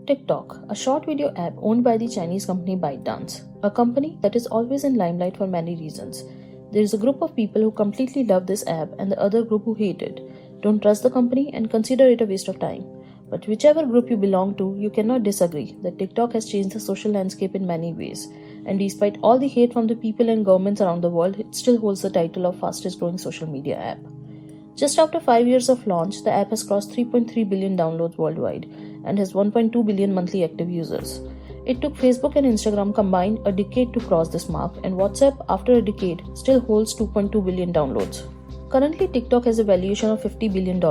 TikTok, a short video app owned by the Chinese company ByteDance, a company that is always in limelight for many reasons. There is a group of people who completely love this app and the other group who hate it, don't trust the company and consider it a waste of time. But whichever group you belong to, you cannot disagree that TikTok has changed the social landscape in many ways. And despite all the hate from the people and governments around the world, it still holds the title of fastest growing social media app. Just after 5 years of launch, the app has crossed 3.3 billion downloads worldwide and has 1.2 billion monthly active users. It took Facebook and Instagram combined a decade to cross this mark, and WhatsApp, after a decade, still holds 2.2 billion downloads. Currently, TikTok has a valuation of $50 billion,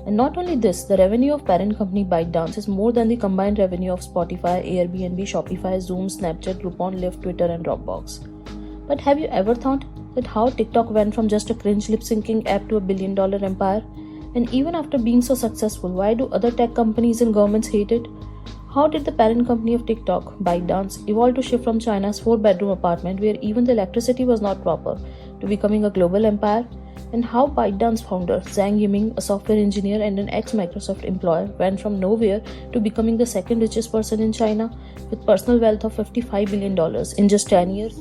and not only this, the revenue of parent company ByteDance is more than the combined revenue of Spotify, Airbnb, Shopify, Zoom, Snapchat, Groupon, Lyft, Twitter, and Dropbox. But have you ever thought that how TikTok went from just a cringe lip-syncing app to a billion-dollar empire? And even after being so successful, why do other tech companies and governments hate it? How did the parent company of TikTok, ByteDance, evolve to shift from China's 4-bedroom apartment where even the electricity was not proper to becoming a global empire? And how ByteDance founder Zhang Yiming, a software engineer and an ex-Microsoft employee, went from nowhere to becoming the second richest person in China with personal wealth of $55 billion in just 10 years?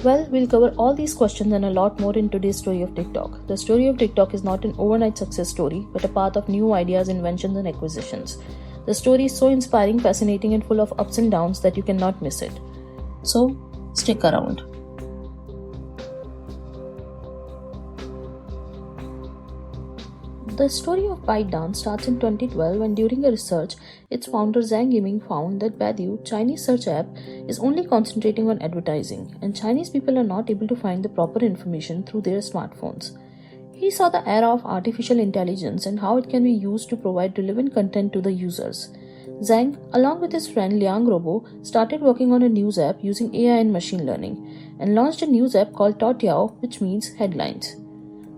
Well, we'll cover all these questions and a lot more in today's story of TikTok. The story of TikTok is not an overnight success story, but a path of new ideas, inventions, and acquisitions. The story is so inspiring, fascinating, and full of ups and downs that you cannot miss it. So, stick around. The story of ByteDance starts in 2012 when during a research, its founder Zhang Yiming found that Baidu, Chinese search app, is only concentrating on advertising, and Chinese people are not able to find the proper information through their smartphones. He saw the era of artificial intelligence and how it can be used to provide relevant content to the users. Zhang, along with his friend Liang Robo, started working on a news app using AI and machine learning, and launched a news app called Toutiao, which means headlines.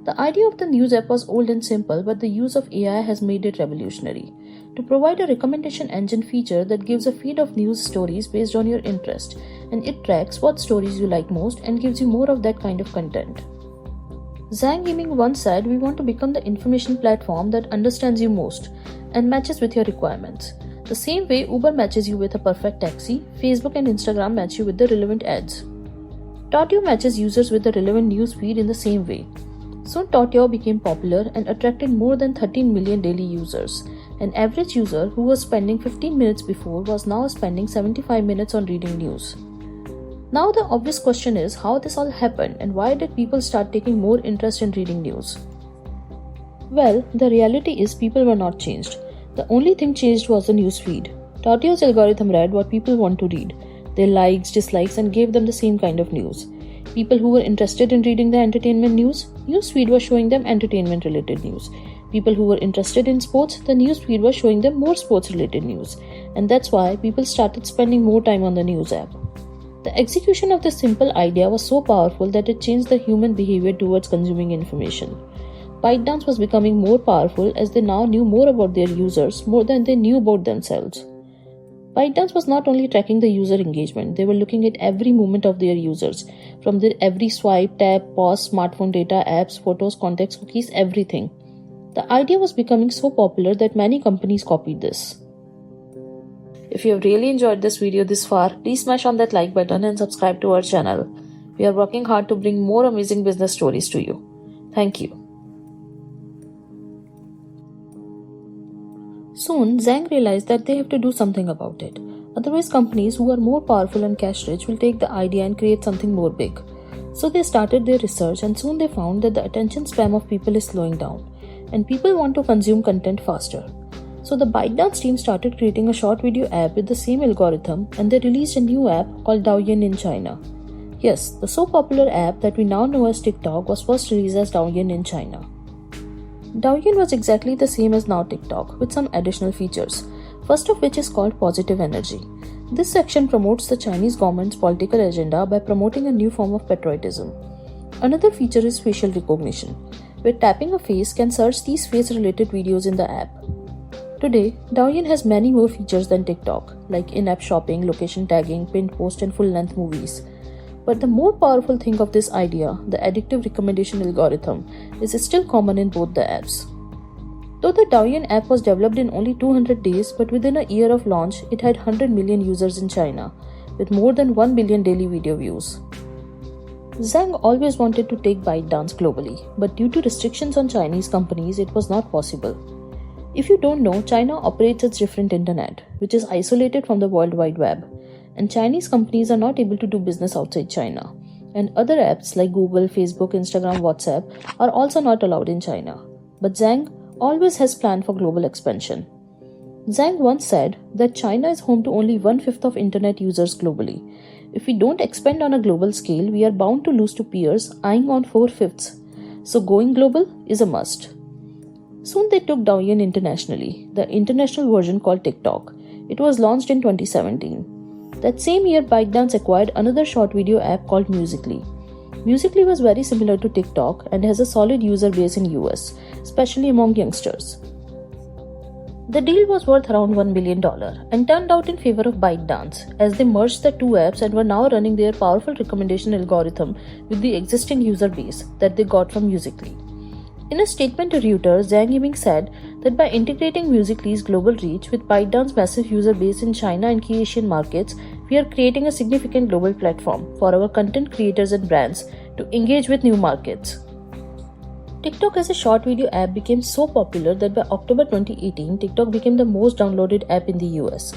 The idea of the news app was old and simple, but the use of AI has made it revolutionary. To provide a recommendation engine feature that gives a feed of news stories based on your interest, and it tracks what stories you like most and gives you more of that kind of content. Zhang Yiming once said, "We want to become the information platform that understands you most and matches with your requirements. The same way Uber matches you with a perfect taxi, Facebook and Instagram match you with the relevant ads. Toutiao matches users with the relevant news feed in the same way." Soon Toutiao became popular and attracted more than 13 million daily users. An average user who was spending 15 minutes before was now spending 75 minutes on reading news. Now the obvious question is how this all happened and why did people start taking more interest in reading news? Well, the reality is people were not changed. The only thing changed was the news feed. Toutiao's algorithm read what people want to read, their likes, dislikes, and gave them the same kind of news. People who were interested in reading the entertainment newsfeed was showing them entertainment-related news. People who were interested in sports, the newsfeed was showing them more sports-related news. And that's why people started spending more time on the news app. The execution of this simple idea was so powerful that it changed the human behavior towards consuming information. ByteDance was becoming more powerful as they now knew more about their users more than they knew about themselves. ByteDance was not only tracking the user engagement, they were looking at every movement of their users, from their every swipe, tap, pause, smartphone data, apps, photos, contacts, cookies, everything. The idea was becoming so popular that many companies copied this. If you have really enjoyed this video this far, please smash on that like button and subscribe to our channel. We are working hard to bring more amazing business stories to you. Thank you. Soon, Zhang realized that they have to do something about it. Otherwise, companies who are more powerful and cash-rich will take the idea and create something more big. So they started their research and soon they found that the attention span of people is slowing down and people want to consume content faster. So the ByteDance team started creating a short video app with the same algorithm and they released a new app called Douyin in China. Yes, the so popular app that we now know as TikTok was first released as Douyin in China. Douyin was exactly the same as now TikTok with some additional features, first of which is called positive energy. This section promotes the Chinese government's political agenda by promoting a new form of patriotism. Another feature is facial recognition, where tapping a face can search these face-related videos in the app. Today, Douyin has many more features than TikTok, like in-app shopping, location tagging, pinned post, and full-length movies. But the more powerful thing of this idea, the addictive recommendation algorithm, is still common in both the apps. Though the Douyin app was developed in only 200 days, but within a year of launch, it had 100 million users in China, with more than 1 billion daily video views. Zhang always wanted to take ByteDance globally, but due to restrictions on Chinese companies, it was not possible. If you don't know, China operates its different internet, which is isolated from the World Wide Web, and Chinese companies are not able to do business outside China. And other apps like Google, Facebook, Instagram, WhatsApp are also not allowed in China. But Zhang always has planned for global expansion. Zhang once said that China is home to only 1/5 of internet users globally. If we don't expand on a global scale, we are bound to lose to peers eyeing on 4/5. So going global is a must. Soon they took Douyin internationally, the international version called TikTok. It was launched in 2017. That same year, ByteDance acquired another short video app called Musical.ly. Musical.ly was very similar to TikTok and has a solid user base in US, especially among youngsters. The deal was worth around $1 billion and turned out in favor of ByteDance, as they merged the two apps and were now running their powerful recommendation algorithm with the existing user base that they got from Musical.ly. In a statement to Reuters, Zhang Yiming said that by integrating Musical.ly's global reach with ByteDance's massive user base in China and key Asian markets, we are creating a significant global platform for our content creators and brands to engage with new markets. TikTok as a short video app became so popular that by October 2018, TikTok became the most downloaded app in the US.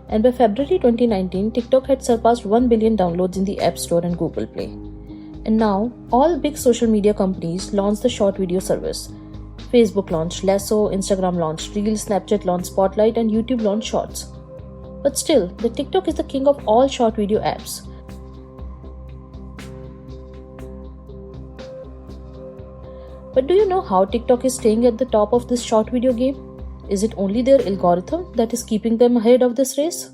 And by February 2019, TikTok had surpassed 1 billion downloads in the App Store and Google Play. And now, all big social media companies launched the short video service. Facebook launched Lasso, Instagram launched Reels, Snapchat launched Spotlight, and YouTube launched Shorts. But still, the TikTok is the king of all short video apps. But do you know how TikTok is staying at the top of this short video game? Is it only their algorithm that is keeping them ahead of this race?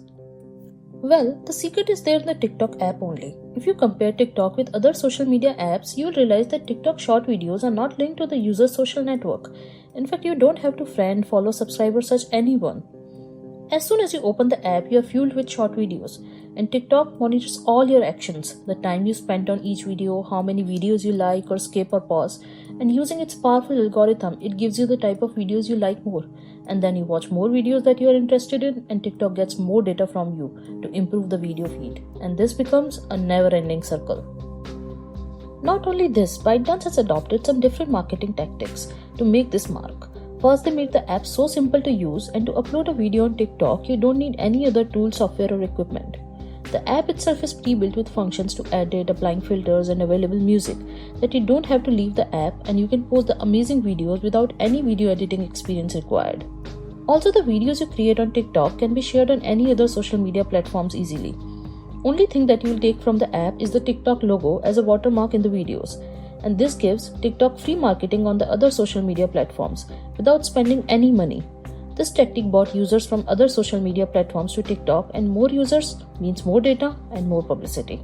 Well, the secret is there in the TikTok app only. If you compare TikTok with other social media apps, you'll realize that TikTok short videos are not linked to the user's social network. In fact, you don't have to friend, follow, subscribe, or search anyone. As soon as you open the app, you are fueled with short videos, and TikTok monitors all your actions, the time you spent on each video, how many videos you like or skip or pause, and using its powerful algorithm, it gives you the type of videos you like more, and then you watch more videos that you are interested in, and TikTok gets more data from you to improve the video feed, and this becomes a never-ending circle. Not only this, ByteDance has adopted some different marketing tactics to make this mark. First, they made the app so simple to use, and to upload a video on TikTok, you don't need any other tool, software, or equipment. The app itself is pre-built with functions to edit, applying filters, and available music that you don't have to leave the app, and you can post the amazing videos without any video editing experience required. Also, the videos you create on TikTok can be shared on any other social media platforms easily. Only thing that you will take from the app is the TikTok logo as a watermark in the videos, and this gives TikTok free marketing on the other social media platforms without spending any money. This tactic brought users from other social media platforms to TikTok, and more users means more data and more publicity.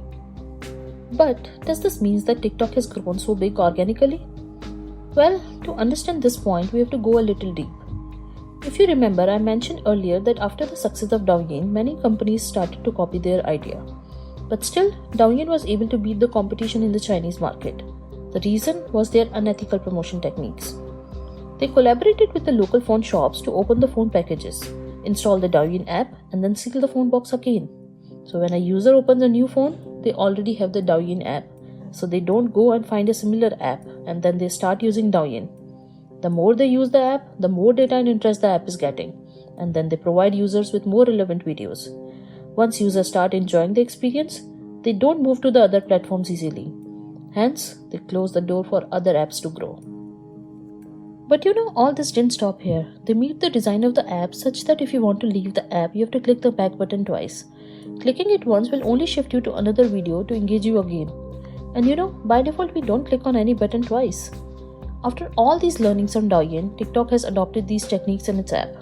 But does this mean that TikTok has grown so big organically? Well, to understand this point, we have to go a little deep. If you remember, I mentioned earlier that after the success of Douyin, many companies started to copy their idea. But still, Douyin was able to beat the competition in the Chinese market. The reason was their unethical promotion techniques. They collaborated with the local phone shops to open the phone packages, install the Douyin app, and then seal the phone box again. So when a user opens a new phone, they already have the Douyin app, so they don't go and find a similar app and then they start using Douyin. The more they use the app, the more data and interest the app is getting, and then they provide users with more relevant videos. Once users start enjoying the experience, they don't move to the other platforms easily. Hence, they close the door for other apps to grow. But all this didn't stop here. They made the design of the app such that if you want to leave the app, you have to click the back button twice. Clicking it once will only shift you to another video to engage you again. And by default, we don't click on any button twice. After all these learnings from Douyin, TikTok has adopted these techniques in its app.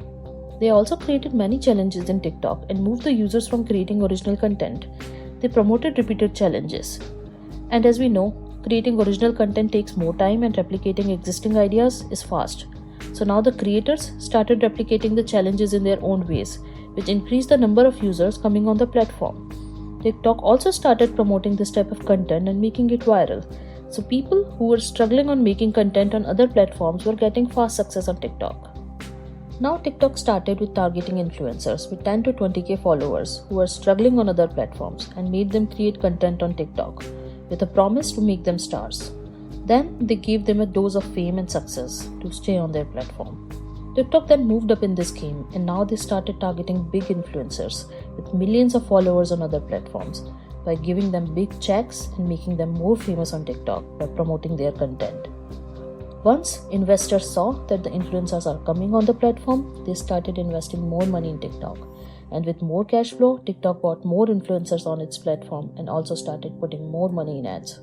They also created many challenges in TikTok and moved the users from creating original content. They promoted repeated challenges. And as we know, creating original content takes more time and replicating existing ideas is fast. So now the creators started replicating the challenges in their own ways, which increased the number of users coming on the platform. TikTok also started promoting this type of content and making it viral. So people who were struggling on making content on other platforms were getting fast success on TikTok. Now TikTok started with targeting influencers with 10 to 20k followers who were struggling on other platforms and made them create content on TikTok with a promise to make them stars. Then they gave them a dose of fame and success to stay on their platform. TikTok then moved up in this game and now they started targeting big influencers with millions of followers on other platforms by giving them big checks and making them more famous on TikTok by promoting their content. Once investors saw that the influencers are coming on the platform, they started investing more money in TikTok. And with more cash flow, TikTok bought more influencers on its platform and also started putting more money in ads.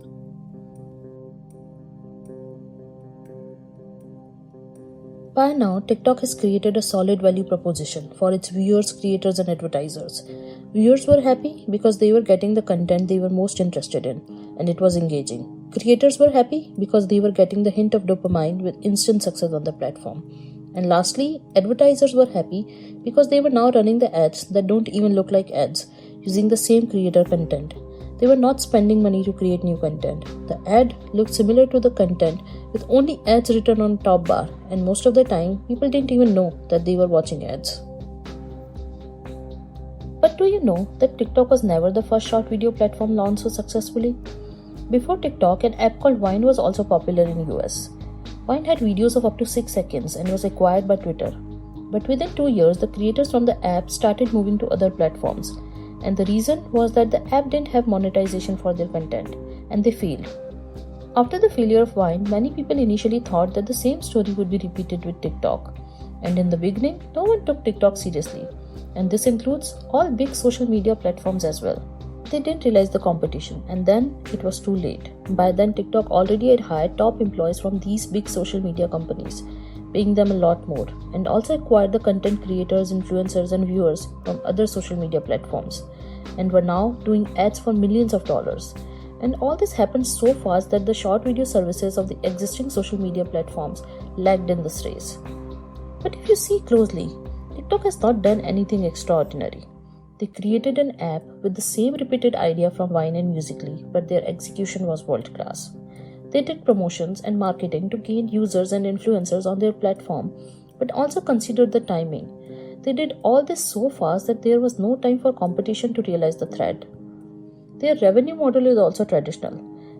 By now, TikTok has created a solid value proposition for its viewers, creators, and advertisers. Viewers were happy because they were getting the content they were most interested in, and it was engaging. Creators were happy because they were getting the hint of dopamine with instant success on the platform. And lastly, advertisers were happy because they were now running the ads that don't even look like ads, using the same creator content. They were not spending money to create new content. The ad looked similar to the content with only ads written on top bar, and most of the time, people didn't even know that they were watching ads. But do you know that TikTok was never the first short video platform launched so successfully? Before TikTok, an app called Vine was also popular in US. Vine had videos of up to 6 seconds and was acquired by Twitter. But within 2 years, the creators from the app started moving to other platforms. And the reason was that the app didn't have monetization for their content, and they failed. After the failure of Vine, many people initially thought that the same story would be repeated with TikTok. And in the beginning, no one took TikTok seriously. And this includes all big social media platforms as well. They didn't realize the competition, and then it was too late. By then, TikTok already had hired top employees from these big social media companies, paying them a lot more, and also acquired the content creators, influencers, and viewers from other social media platforms, and were now doing ads for millions of dollars. And all this happened so fast that the short video services of the existing social media platforms lagged in this race. But if you see closely, TikTok has not done anything extraordinary. They created an app with the same repeated idea from Vine and Musical.ly, but their execution was world-class. They did promotions and marketing to gain users and influencers on their platform, but also considered the timing. They did all this so fast that there was no time for competition to realize the threat. Their revenue model is also traditional.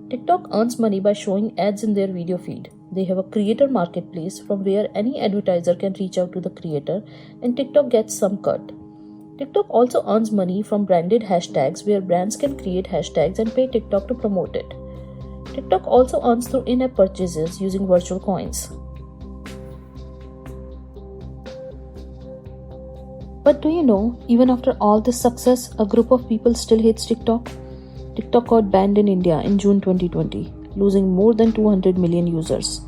TikTok earns money by showing ads in their video feed. They have a creator marketplace from where any advertiser can reach out to the creator, and TikTok gets some cut. TikTok also earns money from branded hashtags where brands can create hashtags and pay TikTok to promote it. TikTok also earns through in-app purchases using virtual coins. But do you know, even after all this success, a group of people still hates TikTok? TikTok got banned in India in June 2020, losing more than 200 million users.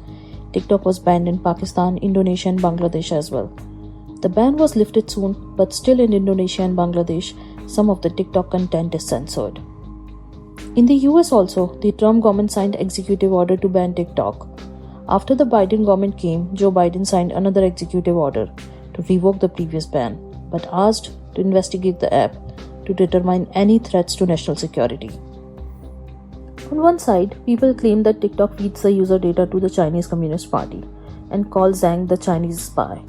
TikTok was banned in Pakistan, Indonesia, and Bangladesh as well. The ban was lifted soon, but still in Indonesia and Bangladesh, some of the TikTok content is censored. In the US also, the Trump government signed executive order to ban TikTok. After the Biden government came, Joe Biden signed another executive order to revoke the previous ban, but asked to investigate the app to determine any threats to national security. On one side, people claim that TikTok feeds the user data to the Chinese Communist Party and call Zhang the Chinese spy.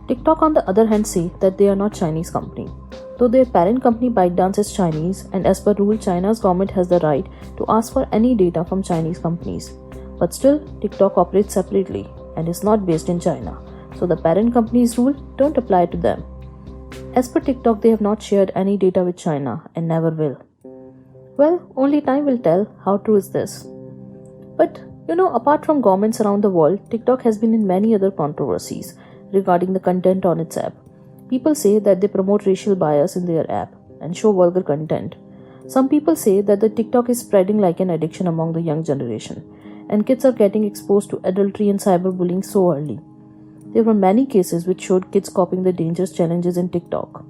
TikTok on the other hand say that they are not Chinese company, though their parent company ByteDance is Chinese, and as per rule China's government has the right to ask for any data from Chinese companies. But still, TikTok operates separately and is not based in China, so the parent company's rule don't apply to them. As per TikTok, they have not shared any data with China and never will. Well, only time will tell how true is this. But apart from governments around the world, TikTok has been in many other controversies regarding the content on its app. People say that they promote racial bias in their app and show vulgar content. Some people say that the TikTok is spreading like an addiction among the young generation, and kids are getting exposed to adultery and cyberbullying so early. There were many cases which showed kids copying the dangerous challenges in TikTok.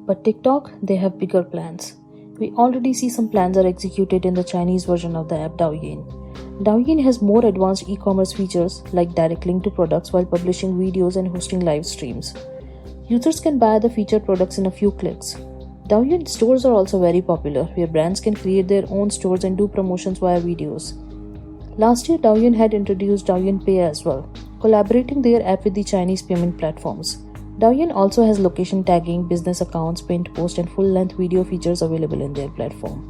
But TikTok, they have bigger plans. We already see some plans are executed in the Chinese version of the app Douyin. Douyin has more advanced e-commerce features like direct link to products while publishing videos and hosting live streams. Users can buy the featured products in a few clicks. Douyin stores are also very popular, where brands can create their own stores and do promotions via videos. Last year, Douyin had introduced Douyin Pay as well, collaborating their app with the Chinese payment platforms. Douyin also has location tagging, business accounts, pinned post, and full-length video features available in their platform.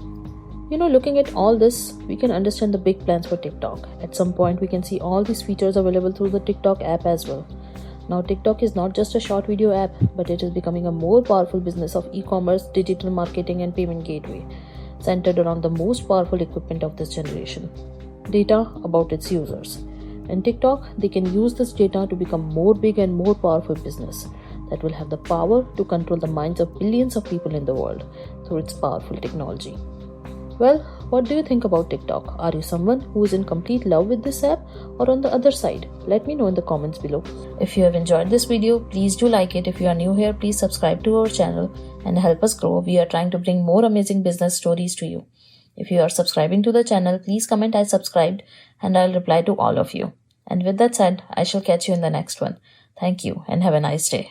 Looking at all this, we can understand the big plans for TikTok. At some point, we can see all these features available through the TikTok app as well. Now, TikTok is not just a short video app, but it is becoming a more powerful business of e-commerce, digital marketing, and payment gateway, centered around the most powerful equipment of this generation: data about its users. In TikTok, they can use this data to become more big and more powerful business that will have the power to control the minds of billions of people in the world through its powerful technology. Well, what do you think about TikTok? Are you someone who is in complete love with this app, or on the other side? Let me know in the comments below. If you have enjoyed this video, please do like it. If you are new here, please subscribe to our channel and help us grow. We are trying to bring more amazing business stories to you. If you are subscribing to the channel, please comment "I subscribed" and I'll reply to all of you. And with that said, I shall catch you in the next one. Thank you and have a nice day.